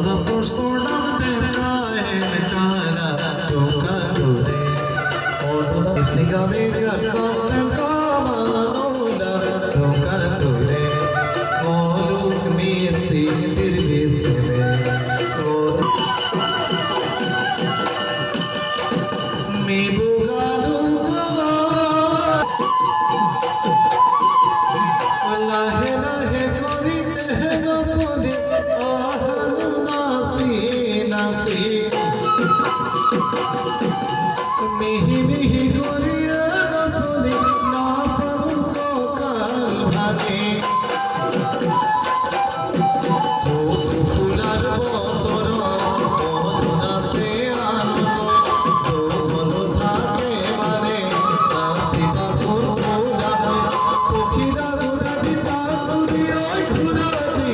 सुरसुरम देखा है तारा टोका दूरे और सिंगावे का सामने कामानोला टोका दूरे मोलूक में सिंह तिरवे से और मैं बुगालूगा लाहे लाहे कोरी कहना सुने आहनु नासी नासी मिही मिही गोरिया सुने नासनु को काल भागे फुलार बतर नासे आनंद যৌবন থাকে মানে নাসিবা ফুলানো পক্ষীরা ঘুরাবি পাখি ওই ঘুরাবি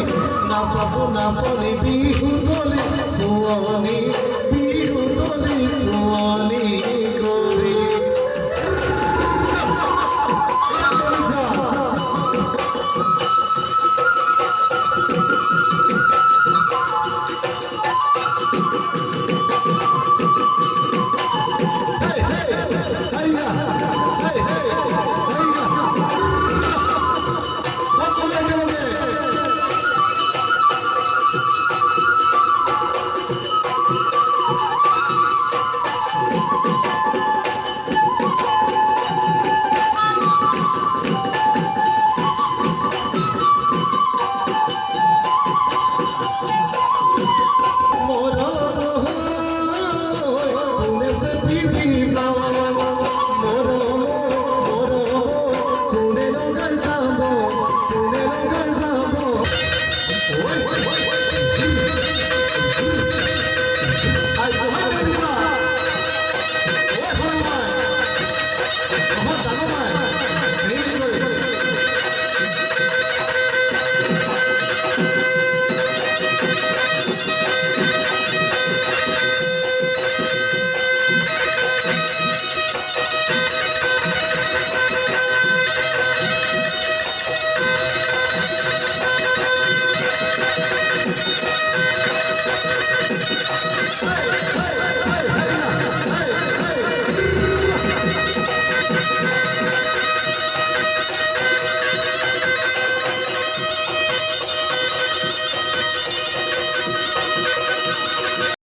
নাচাছো নাচনি বিহু দলি ভুৱনী বিহু দলি ভুৱনী